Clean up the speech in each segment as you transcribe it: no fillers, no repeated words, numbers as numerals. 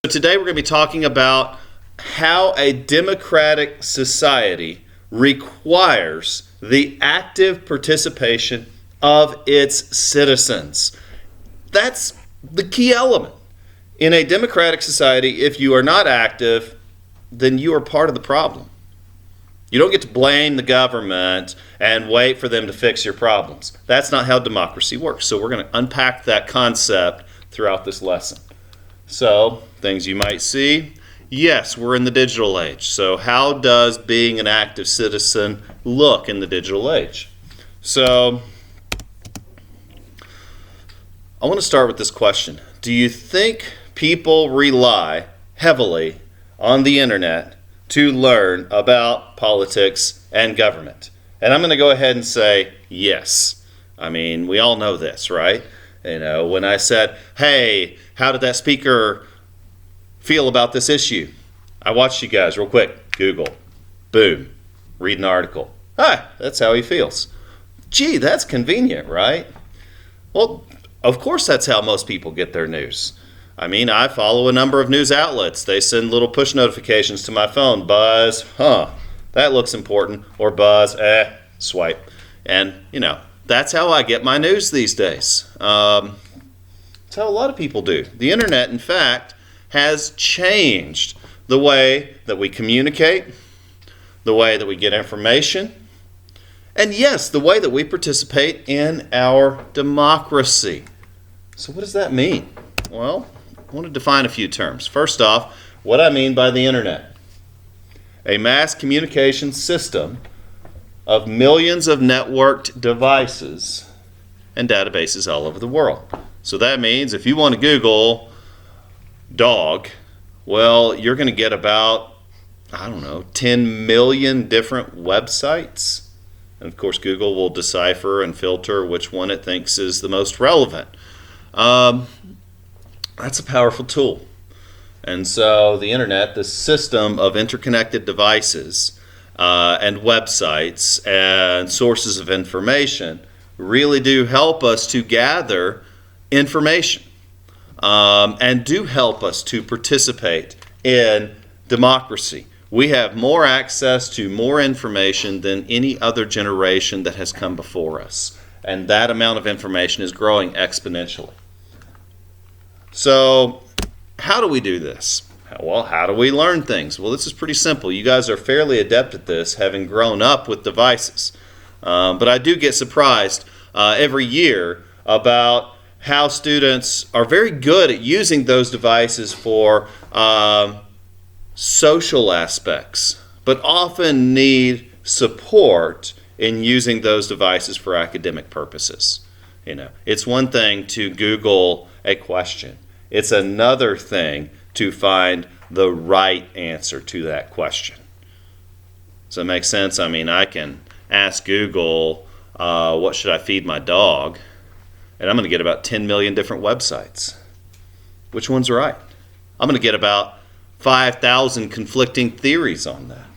So today we're going to be talking about how a democratic society requires the active participation of its citizens. That's the key element. In a democratic society, if you are not active, then you are part of the problem. You don't get to blame the government and wait for them to fix your problems. That's not how democracy works. So we're going to unpack that concept throughout this lesson. So, things you might see. Yes, we're in the digital age. So how does being an active citizen look in the digital age? So, I want to start with this question. Do you think people rely heavily on the internet to learn about politics and government? And I'm going to go ahead and say yes. I mean, we all know this, right? You know, when I said, hey, how did that speaker feel about this issue? I watched you guys real quick. Google. Boom. Read an article. That's how he feels. Gee, that's convenient, right? Well, of course that's how most people get their news. I mean, I follow a number of news outlets. They send little push notifications to my phone. Buzz, that looks important. Or buzz, swipe. And, that's how I get my news these days. That's how a lot of people do. The internet, in fact, has changed the way that we communicate, the way that we get information, and yes, the way that we participate in our democracy. So what does that mean? Well, I want to define a few terms. First off, what I mean by the internet. A mass communication system of millions of networked devices and databases all over the world. So that means if you want to Google dog, well, you're going to get about, 10 million different websites. And of course, Google will decipher and filter which one it thinks is the most relevant. That's a powerful tool. And so the internet, the system of interconnected devices, and websites and sources of information really do help us to gather information and do help us to participate in democracy. We have more access to more information than any other generation that has come before us, and that amount of information is growing exponentially. So how do we do this? Well, how do we learn things? Well, this is pretty simple. You guys are fairly adept at this, having grown up with devices. But I do get surprised every year about how students are very good at using those devices for social aspects, but often need support in using those devices for academic purposes. It's one thing to Google a question. It's another thing to find the right answer to that question. Does that make sense? I mean, I can ask Google, what should I feed my dog? And I'm going to get about 10 million different websites. Which one's right? I'm going to get about 5,000 conflicting theories on that.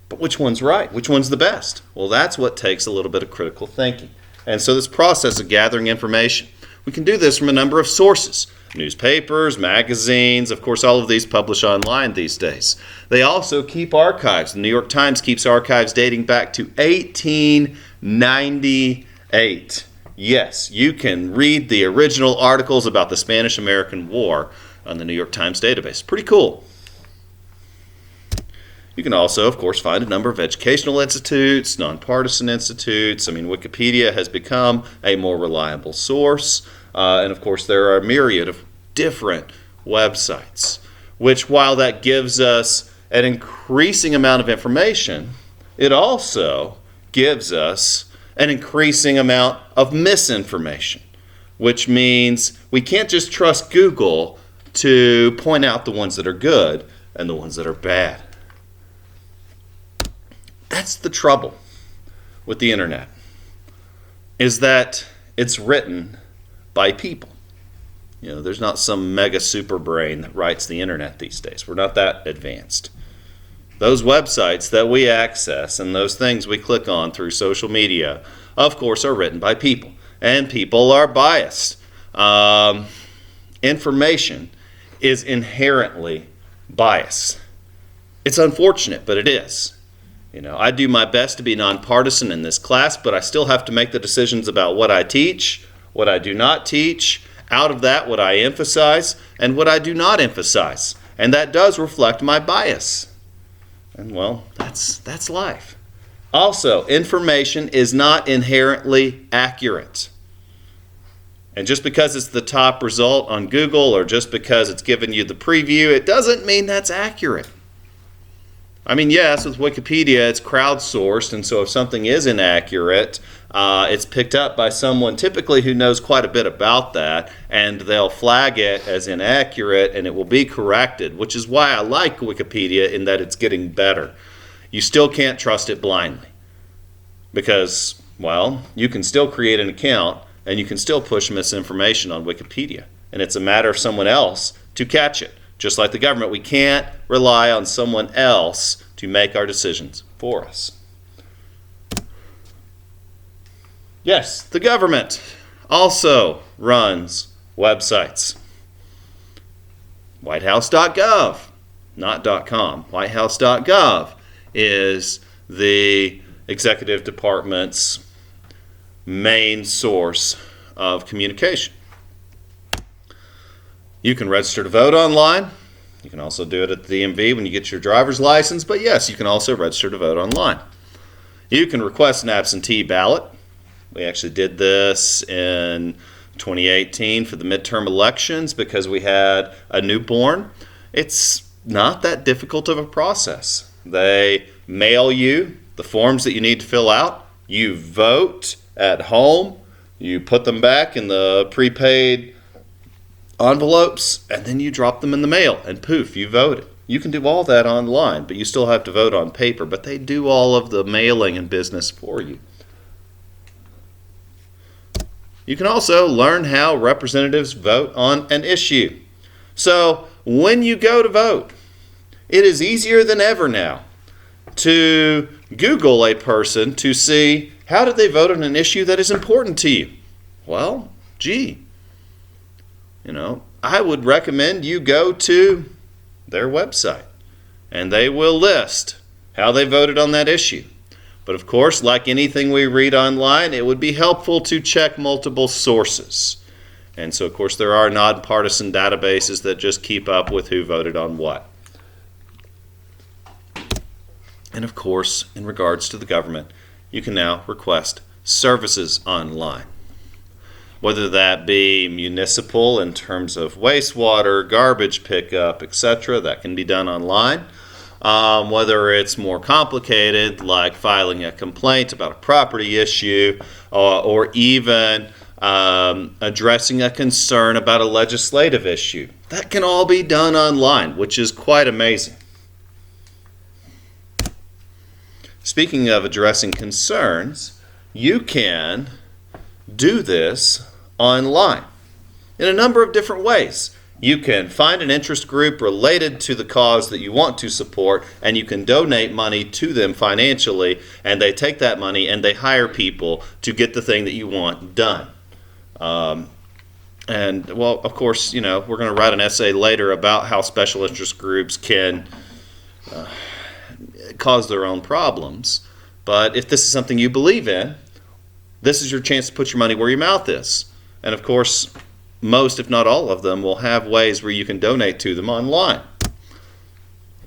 But which one's right? Which one's the best? Well, that's what takes a little bit of critical thinking. And so this process of gathering information, we can do this from a number of sources. Newspapers, magazines, of course, all of these publish online these days. They also keep archives. The New York Times keeps archives dating back to 1898. Yes, you can read the original articles about the Spanish-American War on the New York Times database. Pretty cool. You can also, of course, find a number of educational institutes, nonpartisan institutes. Wikipedia has become a more reliable source. And of course, there are a myriad of different websites, which while that gives us an increasing amount of information, it also gives us an increasing amount of misinformation, which means we can't just trust Google to point out the ones that are good and the ones that are bad. That's the trouble with the internet, is that it's written by people. There's not some mega super brain that writes the internet these days. We're not that advanced. Those websites that we access and those things we click on through social media, of course, are written by people. And people are biased. Information is inherently biased. It's unfortunate, but it is. I do my best to be nonpartisan in this class, but I still have to make the decisions about what I teach, what I do not teach, out of that what I emphasize, and what I do not emphasize. And that does reflect my bias. And well, that's life. Also, information is not inherently accurate. And just because it's the top result on Google or just because it's giving you the preview, it doesn't mean that's accurate. I mean, yes, with Wikipedia, it's crowdsourced, and so if something is inaccurate, it's picked up by someone typically who knows quite a bit about that, and they'll flag it as inaccurate, and it will be corrected, which is why I like Wikipedia in that it's getting better. You still can't trust it blindly because, well, you can still create an account, and you can still push misinformation on Wikipedia, and it's a matter of someone else to catch it. Just like the government, we can't rely on someone else to make our decisions for us. Yes, the government also runs websites. Whitehouse.gov, not .com. Whitehouse.gov is the executive department's main source of communication. You can register to vote online. You can also do it at the DMV when you get your driver's license. But yes, you can also register to vote online. You can request an absentee ballot. We actually did this in 2018 for the midterm elections because we had a newborn. It's not that difficult of a process. They mail you the forms that you need to fill out. You vote at home. You put them back in the prepaid envelopes, and then you drop them in the mail, and poof, you voted. You can do all that online, but you still have to vote on paper, but they do all of the mailing and business for you. You can also learn how representatives vote on an issue. So when you go to vote, it is easier than ever now to Google a person to see how did they vote on an issue that is important to you. Well, I would recommend you go to their website, and they will list how they voted on that issue. But of course, like anything we read online, it would be helpful to check multiple sources. And so, of course, there are nonpartisan databases that just keep up with who voted on what. And of course, in regards to the government, you can now request services online. Whether that be municipal in terms of wastewater, garbage pickup, etc., that can be done online. Whether it's more complicated, like filing a complaint about a property issue, or even addressing a concern about a legislative issue. That can all be done online, which is quite amazing. Speaking of addressing concerns, you can do this online in a number of different ways. You can find an interest group related to the cause that you want to support, and you can donate money to them financially, and they take that money and they hire people to get the thing that you want done. And, well, of course, we're going to write an essay later about how special interest groups can cause their own problems. But if this is something you believe in, this is your chance to put your money where your mouth is. And of course, most, if not all of them, will have ways where you can donate to them online.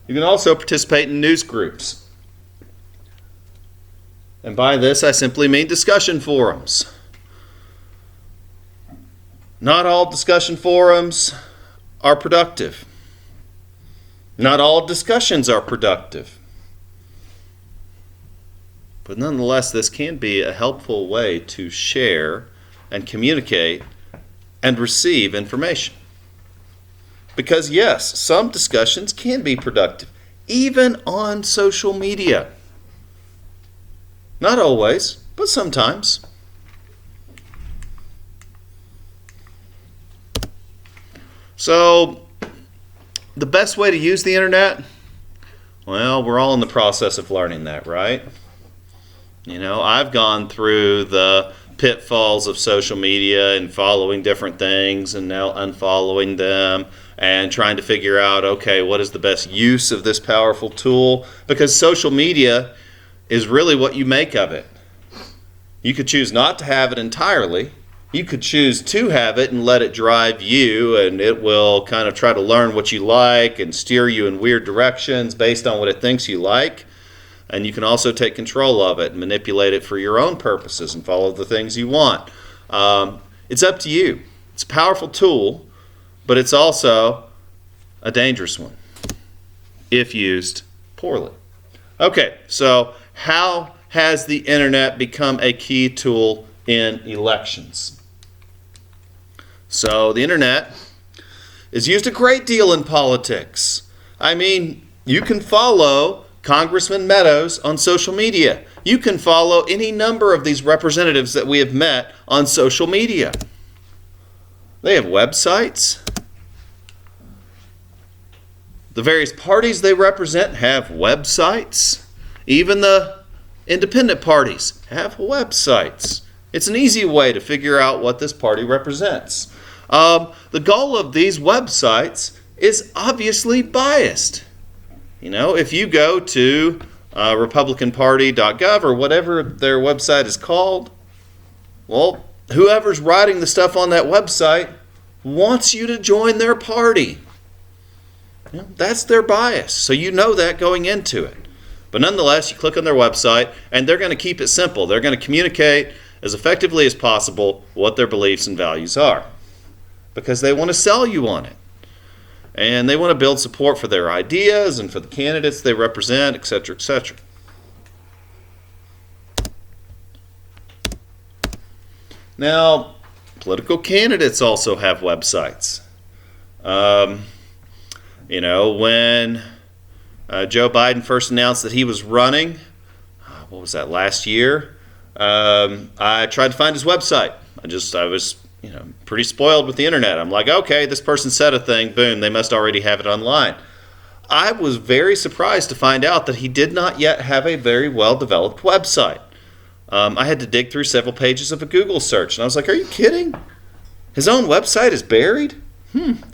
You can also participate in news groups. And by this, I simply mean discussion forums. Not all discussion forums are productive. Not all discussions are productive. But nonetheless, this can be a helpful way to share and communicate and receive information. Because yes, some discussions can be productive, even on social media. Not always, but sometimes. So, the best way to use the internet? Well, we're all in the process of learning that, right? I've gone through the pitfalls of social media and following different things and now unfollowing them and trying to figure out, okay, what is the best use of this powerful tool? Because social media is really what you make of it. You could choose not to have it entirely. You could choose to have it and let it drive you, and it will kind of try to learn what you like and steer you in weird directions based on what it thinks you like. And you can also take control of it and manipulate it for your own purposes and follow the things you want. It's up to you. It's a powerful tool, but it's also a dangerous one if used poorly. Okay, so how has the internet become a key tool in elections? So the internet is used a great deal in politics. I mean, you can follow Congressman Meadows on social media. You can follow any number of these representatives that we have met on social media. They have websites. The various parties they represent have websites. Even the independent parties have websites. It's an easy way to figure out what this party represents. The goal of these websites is obviously biased. You know, if you go to republicanparty.gov or whatever their website is called, well, whoever's writing the stuff on that website wants you to join their party. You know, that's their bias, so you know that going into it. But nonetheless, you click on their website, and they're going to keep it simple. They're going to communicate as effectively as possible what their beliefs and values are, because they want to sell you on it. And they want to build support for their ideas and for the candidates they represent, etc., etc. Now, political candidates also have websites. When Joe Biden first announced that he was running, what was that, last year? I tried to find his website. I was pretty spoiled with the internet. I'm like, okay, this person said a thing, boom, they must already have it online. I was very surprised to find out that he did not yet have a very well-developed website. I had to dig through several pages of a Google search, and I was like, are you kidding? His own website is buried?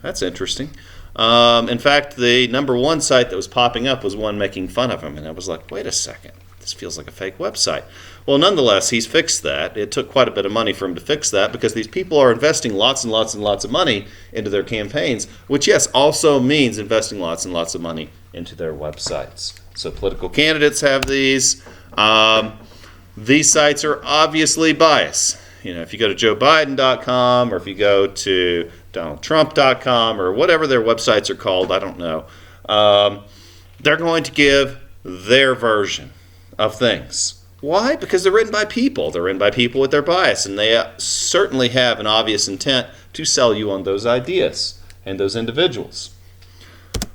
That's interesting. In fact, the number one site that was popping up was one making fun of him, and I was like, wait a second, this feels like a fake website. Well, nonetheless, he's fixed that. It took quite a bit of money for him to fix that because these people are investing lots and lots and lots of money into their campaigns, which, yes, also means investing lots and lots of money into their websites. So political candidates have these. These sites are obviously biased. If you go to joebiden.com or if you go to donaldtrump.com or whatever their websites are called, I don't know, they're going to give their version of things. Why? Because they're written by people. They're written by people with their bias, and they certainly have an obvious intent to sell you on those ideas and those individuals.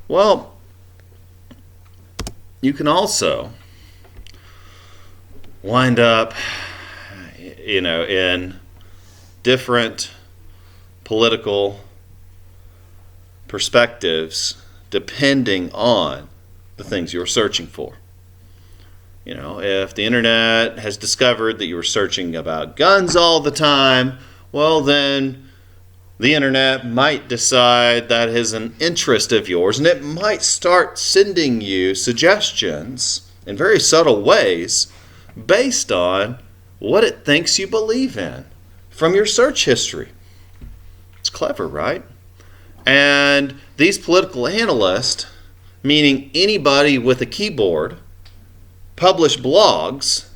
Well, you can also wind up, in different political perspectives depending on the things you're searching for. If the internet has discovered that you were searching about guns all the time, well, then the internet might decide that is an interest of yours, and it might start sending you suggestions in very subtle ways based on what it thinks you believe in from your search history. It's clever, right? And these political analysts, meaning anybody with a keyboard, publish blogs,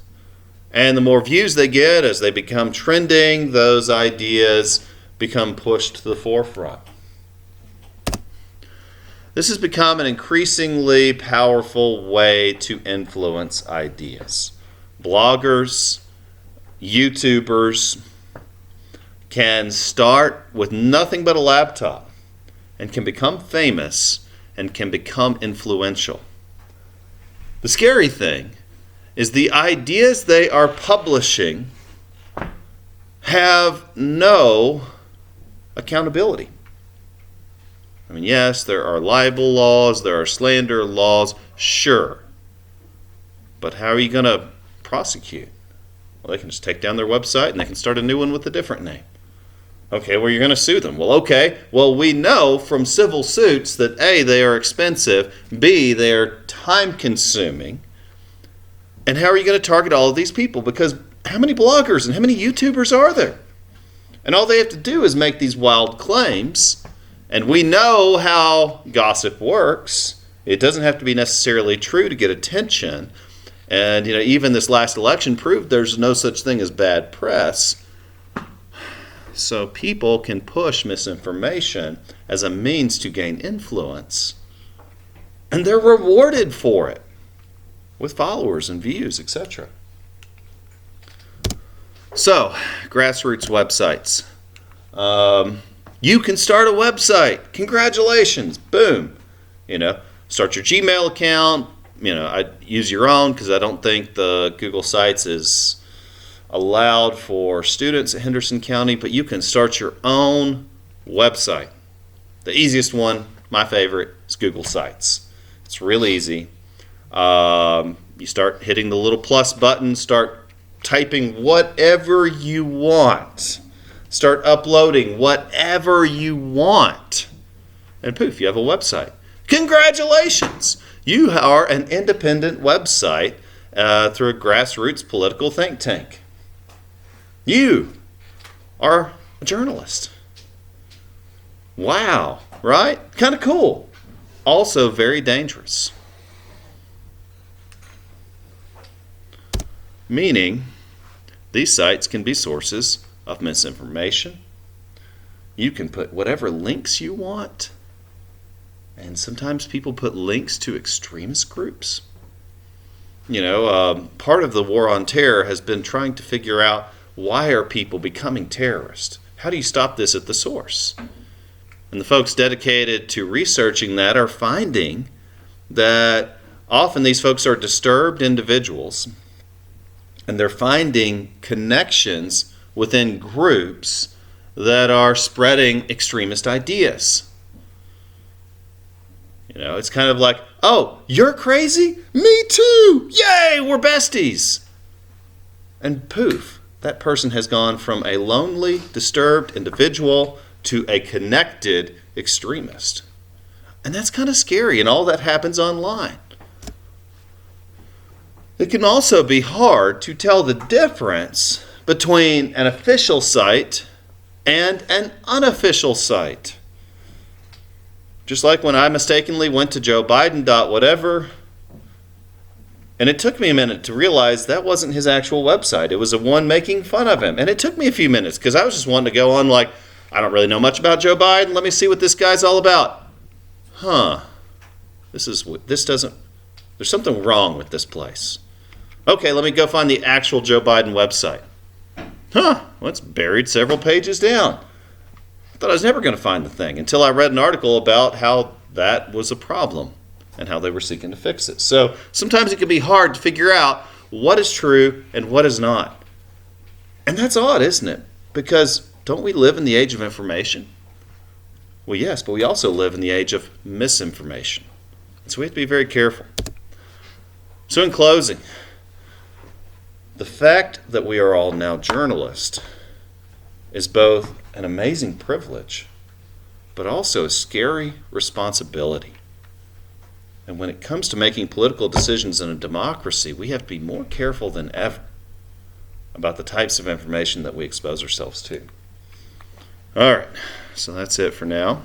and the more views they get as they become trending, those ideas become pushed to the forefront. This has become an increasingly powerful way to influence ideas. Bloggers, YouTubers can start with nothing but a laptop and can become famous and can become influential. The scary thing is the ideas they are publishing have no accountability. I mean, yes, there are libel laws, there are slander laws, sure. But how are you going to prosecute? Well, they can just take down their website and they can start a new one with a different name. Okay, well, you're going to sue them. Well, okay. Well, we know from civil suits that A, they are expensive, B, they are time-consuming. And how are you going to target all of these people? Because how many bloggers and how many YouTubers are there? And all they have to do is make these wild claims. And we know how gossip works. It doesn't have to be necessarily true to get attention. And, even this last election proved there's no such thing as bad press. So people can push misinformation as a means to gain influence. And they're rewarded for it with followers and views, etc. So, grassroots websites. You can start a website. Congratulations. Boom. Start your Gmail account. I use your own because I don't think the Google Sites is allowed for students at Henderson County, but you can start your own website. The easiest one, my favorite, is Google Sites. It's real easy. You start hitting the little plus button, start typing whatever you want. Start uploading whatever you want. And poof, you have a website. Congratulations! You are an independent website through a grassroots political think tank. You are a journalist. Wow, right? Kind of cool. Also very dangerous. Meaning, these sites can be sources of misinformation. You can put whatever links you want. And sometimes people put links to extremist groups. Part of the war on terror has been trying to figure out, why are people becoming terrorists? How do you stop this at the source? And the folks dedicated to researching that are finding that often these folks are disturbed individuals, and they're finding connections within groups that are spreading extremist ideas. It's kind of like, oh, you're crazy? Me too! Yay, we're besties! And poof, that person has gone from a lonely, disturbed individual to a connected extremist. And that's kind of scary, and all that happens online. It can also be hard to tell the difference between an official site and an unofficial site. Just like when I mistakenly went to Joe Biden whatever, and it took me a minute to realize that wasn't his actual website. It was a one making fun of him. And it took me a few minutes because I was just wanting to go on like, I don't really know much about Joe Biden. Let me see what this guy's all about. There's something wrong with this place. Okay, let me go find the actual Joe Biden website. Well, it's buried several pages down. I thought I was never going to find the thing until I read an article about how that was a problem and how they were seeking to fix it. So sometimes it can be hard to figure out what is true and what is not. And that's odd, isn't it? Because don't we live in the age of information? Well, yes, but we also live in the age of misinformation. So we have to be very careful. So in closing, the fact that we are all now journalists is both an amazing privilege, but also a scary responsibility. And when it comes to making political decisions in a democracy, we have to be more careful than ever about the types of information that we expose ourselves to. All right, so that's it for now.